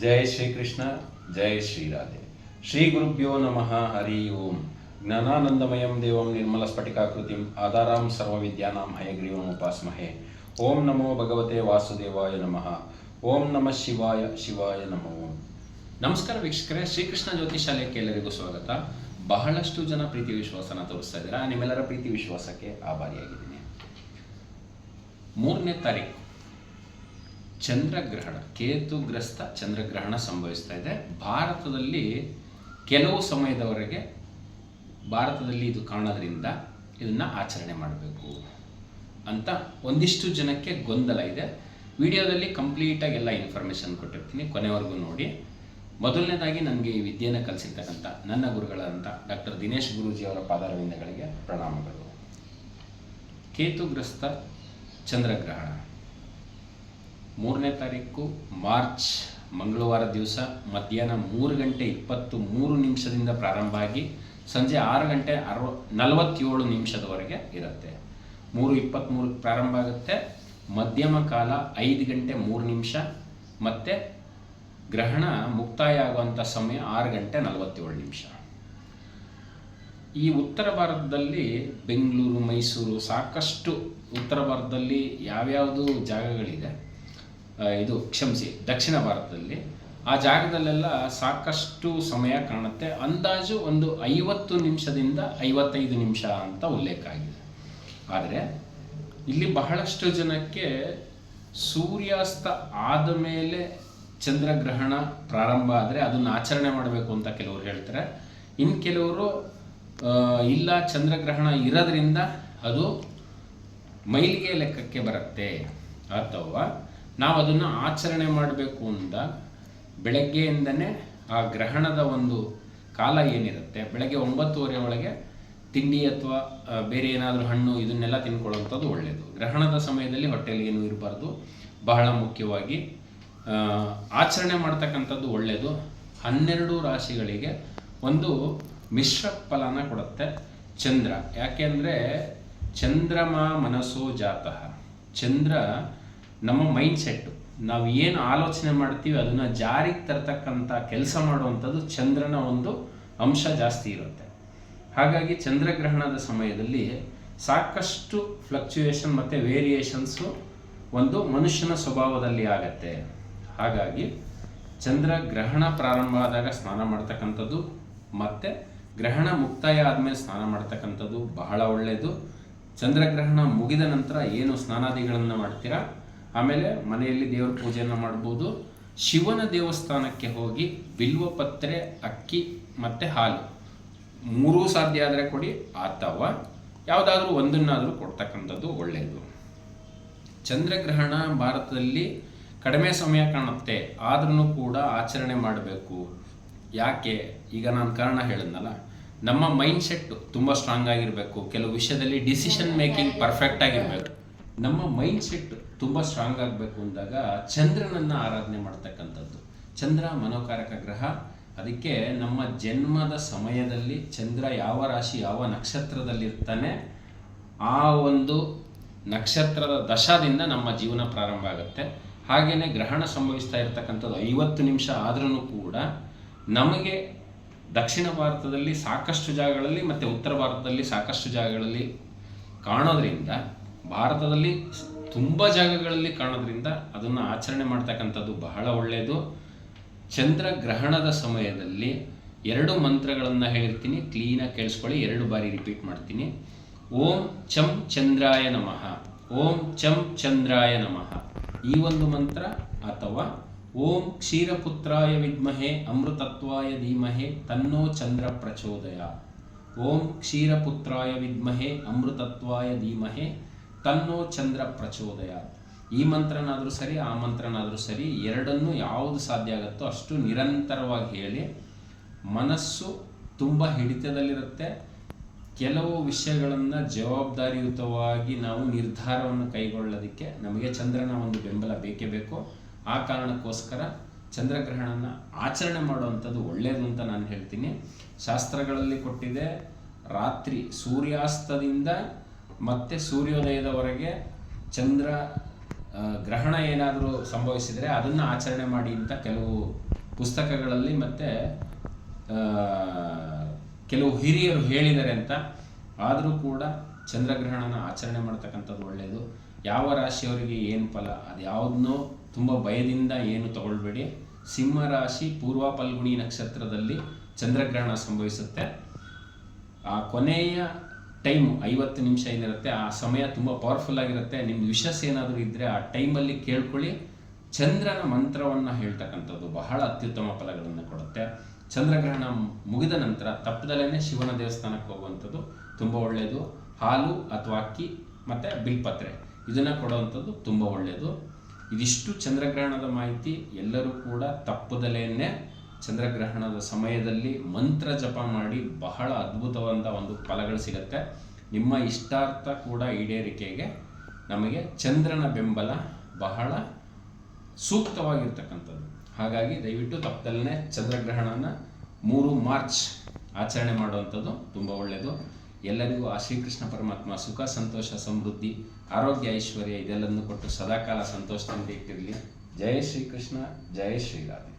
जय श्री कृष्ण जय श्री राधे श्री गुरुभ्यो नमः हरि ओम ज्ञानानंदमयं देवं निर्मल स्फटिकाकृतिं आधारां सर्वविद्यानां हयग्रीवम् उपास्महे ओम नमो भगवते वासुदेवाय नमः ओम नमः ಶಿವಾಯ ಶಿವಾಯ ನಮೋ. ನಮಸ್ಕಾರ ವೀಕ್ಷಕರೇ, ಶ್ರೀಕೃಷ್ಣ ಜ್ಯೋತಿಷಾಲಯಕ್ಕೆ ಎಲ್ಲರಿಗೂ ಸ್ವಾಗತ. ಬಹಳಷ್ಟು ಜನ ಪ್ರೀತಿ ವಿಶ್ವಾಸನ ತೋರಿಸ್ತಾ ಇದ್ದೀರಾ. ನಿಮ್ಮೆಲ್ಲರ ಪ್ರೀತಿ ವಿಶ್ವಾಸಕ್ಕೆ ಆಭಾರಿಯಾಗಿದ್ದೀನಿ. 3ನೇ ತಾರೀಕು ಚಂದ್ರಗ್ರಹಣ, ಕೇತುಗ್ರಸ್ತ ಚಂದ್ರಗ್ರಹಣ ಸಂಭವಿಸ್ತಾ ಇದೆ. ಭಾರತದಲ್ಲಿ ಕೆಲವು ಸಮಯದವರೆಗೆ ಭಾರತದಲ್ಲಿ ಇದು ಕಾಣೋದ್ರಿಂದ ಇದನ್ನು ಆಚರಣೆ ಮಾಡಬೇಕು ಅಂತ ಒಂದಿಷ್ಟು ಜನಕ್ಕೆ ಗೊಂದಲ ಇದೆ. ವಿಡಿಯೋದಲ್ಲಿ ಕಂಪ್ಲೀಟಾಗಿ ಎಲ್ಲ ಇನ್ಫಾರ್ಮೇಷನ್ ಕೊಟ್ಟಿರ್ತೀನಿ, ಕೊನೆವರೆಗೂ ನೋಡಿ. ಮೊದಲನೇದಾಗಿ ನನಗೆ ಈ ವಿದ್ಯೆಯನ್ನು ಕಲಿಸಿರ್ತಕ್ಕಂಥ ನನ್ನ ಗುರುಗಳಾದಂಥ ಡಾಕ್ಟರ್ ದಿನೇಶ್ ಗುರೂಜಿಯವರ ಪಾದಾರವಿಂದಗಳಿಗೆ ಪ್ರಣಾಮಗಳು. ಕೇತುಗ್ರಸ್ತ ಚಂದ್ರಗ್ರಹಣ 3ನೇ ತಾರೀಕು ಮಾರ್ಚ್ ಮಂಗಳವಾರ ದಿವಸ ಮಧ್ಯಾಹ್ನ 3:23 ಪ್ರಾರಂಭ ಆಗಿ ಸಂಜೆ 6:47 ಇರುತ್ತೆ. 3:23 ಪ್ರಾರಂಭ ಆಗುತ್ತೆ. ಮಧ್ಯಮ ಕಾಲ 5:03 ಮತ್ತು ಗ್ರಹಣ ಮುಕ್ತಾಯ ಆಗುವಂಥ ಸಮಯ 6:47. ಈ ಉತ್ತರ ಭಾರತದಲ್ಲಿ ಬೆಂಗಳೂರು, ಮೈಸೂರು, ಸಾಕಷ್ಟು ಉತ್ತರ ಭಾರತದಲ್ಲಿ ಯಾವ್ಯಾವುದು ಜಾಗಗಳಿದೆ, ದಕ್ಷಿಣ ಭಾರತದಲ್ಲಿ ಆ ಜಾಗದಲ್ಲೆಲ್ಲ ಸಾಕಷ್ಟು ಸಮಯ ಕಾಣುತ್ತೆ. ಅಂದಾಜು ಒಂದು 50 ನಿಮಿಷದಿಂದ 55 ನಿಮಿಷ ಅಂತ ಉಲ್ಲೇಖ ಆಗಿದೆ. ಆದರೆ ಇಲ್ಲಿ ಬಹಳಷ್ಟು ಜನಕ್ಕೆ ಸೂರ್ಯಾಸ್ತ ಆದ ಮೇಲೆ ಚಂದ್ರಗ್ರಹಣ ಪ್ರಾರಂಭ ಆದರೆ ಅದನ್ನು ಆಚರಣೆ ಮಾಡಬೇಕು ಅಂತ ಕೆಲವರು ಹೇಳ್ತಾರೆ. ಇನ್ನು ಕೆಲವರು ಇಲ್ಲ, ಚಂದ್ರಗ್ರಹಣ ಇರೋದ್ರಿಂದ ಅದು ಮೈಲಿಗೆ ಲೆಕ್ಕಕ್ಕೆ ಬರುತ್ತೆ, ಅಥವಾ ನಾವು ಅದನ್ನು ಆಚರಣೆ ಮಾಡಬೇಕು ಅಂತ ಬೆಳಗ್ಗೆಯಿಂದನೇ ಆ ಗ್ರಹಣದ ಒಂದು ಕಾಲ ಏನಿರುತ್ತೆ, ಬೆಳಗ್ಗೆ 9:30 ಒಳಗೆ ತಿಂಡಿ ಅಥವಾ ಬೇರೆ ಏನಾದರೂ ಹಣ್ಣು ಇದನ್ನೆಲ್ಲ ತಿನ್ಕೊಳ್ಳುವಂಥದ್ದು ಒಳ್ಳೆಯದು. ಗ್ರಹಣದ ಸಮಯದಲ್ಲಿ ಹೊಟ್ಟೆಯಲ್ಲಿ ಏನೂ ಇರಬಾರ್ದು. ಬಹಳ ಮುಖ್ಯವಾಗಿ ಆಚರಣೆ ಮಾಡ್ತಕ್ಕಂಥದ್ದು ಒಳ್ಳೆಯದು. 12 ರಾಶಿಗಳಿಗೆ ಒಂದು ಮಿಶ್ರ ಫಲನ ಕೊಡುತ್ತೆ ಚಂದ್ರ. ಯಾಕೆಂದರೆ ಚಂದ್ರಮ ಮನಸ್ಸೋ ಜಾತಃ. ಚಂದ್ರ ನಮ್ಮ ಮೈಂಡ್ ಸೆಟ್ಟು, ನಾವು ಏನು ಆಲೋಚನೆ ಮಾಡ್ತೀವಿ ಅದನ್ನು ಜಾರಿಗೆ ತರ್ತಕ್ಕಂಥ ಕೆಲಸ ಮಾಡುವಂಥದ್ದು ಚಂದ್ರನ ಒಂದು ಅಂಶ ಜಾಸ್ತಿ ಇರುತ್ತೆ. ಹಾಗಾಗಿ ಚಂದ್ರಗ್ರಹಣದ ಸಮಯದಲ್ಲಿ ಸಾಕಷ್ಟು ಫ್ಲಕ್ಚುಯೇಷನ್ ಮತ್ತು ವೇರಿಯೇಷನ್ಸು ಒಂದು ಮನುಷ್ಯನ ಸ್ವಭಾವದಲ್ಲಿ ಆಗತ್ತೆ. ಹಾಗಾಗಿ ಚಂದ್ರಗ್ರಹಣ ಪ್ರಾರಂಭ ಆದಾಗ ಸ್ನಾನ ಮಾಡ್ತಕ್ಕಂಥದ್ದು ಮತ್ತು ಗ್ರಹಣ ಮುಕ್ತಾಯ ಆದಮೇಲೆ ಸ್ನಾನ ಮಾಡ್ತಕ್ಕಂಥದ್ದು ಬಹಳ ಒಳ್ಳೆಯದು. ಚಂದ್ರಗ್ರಹಣ ಮುಗಿದ ನಂತರ ಏನು ಸ್ನಾನಾದಿಗಳನ್ನು ಮಾಡ್ತೀರಾ, ಆಮೇಲೆ ಮನೆಯಲ್ಲಿ ದೇವರ ಪೂಜೆಯನ್ನು ಮಾಡ್ಬೋದು. ಶಿವನ ದೇವಸ್ಥಾನಕ್ಕೆ ಹೋಗಿ ಬಿಲ್ವಪತ್ರೆ, ಅಕ್ಕಿ ಮತ್ತು ಹಾಲು 3 ಸಾಧ್ಯ ಆದರೆ ಕೊಡಿ, ಅಥವಾ ಯಾವುದಾದ್ರೂ ಒಂದನ್ನಾದರೂ ಕೊಡ್ತಕ್ಕಂಥದ್ದು ಒಳ್ಳೆಯದು. ಚಂದ್ರಗ್ರಹಣ ಭಾರತದಲ್ಲಿ ಕಡಿಮೆ ಸಮಯ ಕಾಣುತ್ತೆ, ಆದ್ರೂ ಕೂಡ ಆಚರಣೆ ಮಾಡಬೇಕು. ಯಾಕೆ? ಈಗ ನಾನು ಕಾರಣ ಹೇಳಿದ್ನಲ್ಲ, ನಮ್ಮ ಮೈಂಡ್ ಸೆಟ್ ತುಂಬ ಸ್ಟ್ರಾಂಗ್ ಆಗಿರಬೇಕು. ಕೆಲವು ವಿಷಯದಲ್ಲಿ ಡಿಸಿಷನ್ ಮೇಕಿಂಗ್ ಪರ್ಫೆಕ್ಟ್ ಆಗಿರಬೇಕು. ನಮ್ಮ ಮೈಂಡ್ ಸೆಟ್ ತುಂಬ ಸ್ಟ್ರಾಂಗ್ ಆಗಬೇಕು ಅಂದಾಗ ಚಂದ್ರನನ್ನು ಆರಾಧನೆ ಮಾಡ್ತಕ್ಕಂಥದ್ದು. ಚಂದ್ರ ಮನೋಕಾರಕ ಗ್ರಹ. ಅದಕ್ಕೆ ನಮ್ಮ ಜನ್ಮದ ಸಮಯದಲ್ಲಿ ಚಂದ್ರ ಯಾವ ರಾಶಿ ಯಾವ ನಕ್ಷತ್ರದಲ್ಲಿರ್ತಾನೆ, ಆ ಒಂದು ನಕ್ಷತ್ರದ ದಶದಿಂದ ನಮ್ಮ ಜೀವನ ಪ್ರಾರಂಭ ಆಗುತ್ತೆ. ಹಾಗೆಯೇ ಗ್ರಹಣ ಸಂಭವಿಸ್ತಾ ಇರತಕ್ಕಂಥದ್ದು 50 ನಿಮಿಷ ಆದ್ರೂ ಕೂಡ ನಮಗೆ ದಕ್ಷಿಣ ಭಾರತದಲ್ಲಿ ಸಾಕಷ್ಟು ಜಾಗಗಳಲ್ಲಿ ಮತ್ತು ಉತ್ತರ ಭಾರತದಲ್ಲಿ ಸಾಕಷ್ಟು ಜಾಗಗಳಲ್ಲಿ ಕಾಣೋದ್ರಿಂದ, ಭಾರತದಲ್ಲಿ ತುಂಬ ಜಾಗಗಳಲ್ಲಿ ಕಾಣೋದ್ರಿಂದ ಅದನ್ನು ಆಚರಣೆ ಮಾಡ್ತಕ್ಕಂಥದ್ದು ಬಹಳ ಒಳ್ಳೆಯದು. ಚಂದ್ರಗ್ರಹಣದ ಸಮಯದಲ್ಲಿ 2 ಮಂತ್ರಗಳನ್ನು ಹೇಳಿರ್ತೀನಿ, ಕ್ಲೀನಾಗಿ ಕೇಳಿಸ್ಕೊಳ್ಳಿ. 2 ಬಾರಿ ರಿಪೀಟ್ ಮಾಡ್ತೀನಿ. ಓಂ ಚಂ ಚಂದ್ರಾಯ ನಮಃ, ಓಂ ಚಂ ಚಂದ್ರಾಯ ನಮಃ ಈ ಒಂದು ಮಂತ್ರ, ಅಥವಾ ಓಂ ಕ್ಷೀರಪುತ್ರಾಯ ವಿದ್ಮಹೆ ಅಮೃತತ್ವಾಯ ಧೀಮಹೆ ತನ್ನೋ ಚಂದ್ರ ಪ್ರಚೋದಯ. ಓಂ ಕ್ಷೀರಪುತ್ರಾಯ ವಿದ್ಮಹೆ ಅಮೃತತ್ವಾಯ ಧೀಮಹೆ ತನ್ನೋ ಚಂದ್ರ ಪ್ರಚೋದಯ. ಈ ಮಂತ್ರನಾದರೂ ಸರಿ, ಆ ಮಂತ್ರನಾದರೂ ಸರಿ, ಎರಡನ್ನೂ ಯಾವುದು ಸಾಧ್ಯ ಆಗುತ್ತೋ ಅಷ್ಟು ನಿರಂತರವಾಗಿ ಹೇಳಿ. ಮನಸ್ಸು ತುಂಬ ಹಿಡಿತದಲ್ಲಿರುತ್ತೆ. ಕೆಲವು ವಿಷಯಗಳನ್ನು ಜವಾಬ್ದಾರಿಯುತವಾಗಿ ನಾವು ನಿರ್ಧಾರವನ್ನು ಕೈಗೊಳ್ಳೋದಕ್ಕೆ ನಮಗೆ ಚಂದ್ರನ ಒಂದು ಬೆಂಬಲ ಬೇಕೇ ಬೇಕು. ಆ ಕಾರಣಕ್ಕೋಸ್ಕರ ಚಂದ್ರಗ್ರಹಣನ ಆಚರಣೆ ಮಾಡುವಂಥದ್ದು ಒಳ್ಳೆಯದು ಅಂತ ನಾನು ಹೇಳ್ತೀನಿ. ಶಾಸ್ತ್ರಗಳಲ್ಲಿ ಕೊಟ್ಟಿದೆ, ರಾತ್ರಿ ಸೂರ್ಯಾಸ್ತದಿಂದ ಮತ್ತು ಸೂರ್ಯೋದಯದವರೆಗೆ ಚಂದ್ರ ಗ್ರಹಣ ಏನಾದರೂ ಸಂಭವಿಸಿದರೆ ಅದನ್ನು ಆಚರಣೆ ಮಾಡಿ ಅಂತ ಕೆಲವು ಪುಸ್ತಕಗಳಲ್ಲಿ ಮತ್ತು ಕೆಲವು ಹಿರಿಯರು ಹೇಳಿದ್ದಾರೆ ಅಂತ. ಆದರೂ ಕೂಡ ಚಂದ್ರಗ್ರಹಣನ ಆಚರಣೆ ಮಾಡ್ತಕ್ಕಂಥದ್ದು ಒಳ್ಳೆಯದು. ಯಾವ ರಾಶಿಯವರಿಗೆ ಏನು ಫಲ ಅದು ಯಾವುದನ್ನೋ ತುಂಬ ಭಯದಿಂದ ಏನು ತಗೊಳ್ಬೇಡಿ. ಸಿಂಹ ರಾಶಿ ಪೂರ್ವ ಫಲ್ಗುಣಿ ನಕ್ಷತ್ರದಲ್ಲಿ ಚಂದ್ರಗ್ರಹಣ ಸಂಭವಿಸುತ್ತೆ. ಆ ಕೊನೆಯ ಟೈಮು 50 ನಿಮಿಷ ಏನಿರುತ್ತೆ ಆ ಸಮಯ ತುಂಬ ಪವರ್ಫುಲ್ ಆಗಿರುತ್ತೆ. ನಿಮ್ದು ವಿಶಸ್ ಏನಾದರೂ ಇದ್ದರೆ ಆ ಟೈಮಲ್ಲಿ ಕೇಳ್ಕೊಳ್ಳಿ. ಚಂದ್ರನ ಮಂತ್ರವನ್ನು ಹೇಳ್ತಕ್ಕಂಥದ್ದು ಬಹಳ ಅತ್ಯುತ್ತಮ ಫಲಗಳನ್ನು ಕೊಡುತ್ತೆ. ಚಂದ್ರಗ್ರಹಣ ಮುಗಿದ ನಂತರ ತಪ್ಪದಲ್ಲೇ ಶಿವನ ದೇವಸ್ಥಾನಕ್ಕೆ ಹೋಗುವಂಥದ್ದು ತುಂಬ ಒಳ್ಳೆಯದು. ಹಾಲು ಅಥವಾ ಅಕ್ಕಿ ಮತ್ತು ಬಿಲ್ಪತ್ರೆ ಇದನ್ನು ಕೊಡುವಂಥದ್ದು ತುಂಬ ಒಳ್ಳೆಯದು. ಇದಿಷ್ಟು ಚಂದ್ರಗ್ರಹಣದ ಮಾಹಿತಿ. ಎಲ್ಲರೂ ಕೂಡ ತಪ್ಪದಲ್ಲೇ ಚಂದ್ರಗ್ರಹಣದ ಸಮಯದಲ್ಲಿ ಮಂತ್ರ ಜಪ ಮಾಡಿ ಬಹಳ ಅದ್ಭುತವಾದ ಒಂದು ಫಲಗಳು ಸಿಗುತ್ತೆ. ನಿಮ್ಮ ಇಷ್ಟಾರ್ಥ ಕೂಡ ಈಡೇರಿಕೆಗೆ ನಮಗೆ ಚಂದ್ರನ ಬೆಂಬಲ ಬಹಳ ಸೂಕ್ತವಾಗಿರ್ತಕ್ಕಂಥದ್ದು. ಹಾಗಾಗಿ ದಯವಿಟ್ಟು ತಪ್ಪದಲ್ಲೇ ಚಂದ್ರಗ್ರಹಣನ 3 ಮಾರ್ಚ್ ಆಚರಣೆ ಮಾಡುವಂಥದ್ದು ತುಂಬ ಒಳ್ಳೆಯದು. ಎಲ್ಲರಿಗೂ ಆ ಶ್ರೀಕೃಷ್ಣ ಪರಮಾತ್ಮ ಸುಖ, ಸಂತೋಷ, ಸಮೃದ್ಧಿ, ಆರೋಗ್ಯ, ಐಶ್ವರ್ಯ ಇದೆಲ್ಲವನ್ನು ಕೊಟ್ಟು ಸದಾಕಾಲ ಸಂತೋಷದಿಂದ ಇಟ್ಟಿರಲಿ. ಜಯ ಶ್ರೀಕೃಷ್ಣ, ಜಯ ಶ್ರೀರಾಧೆ.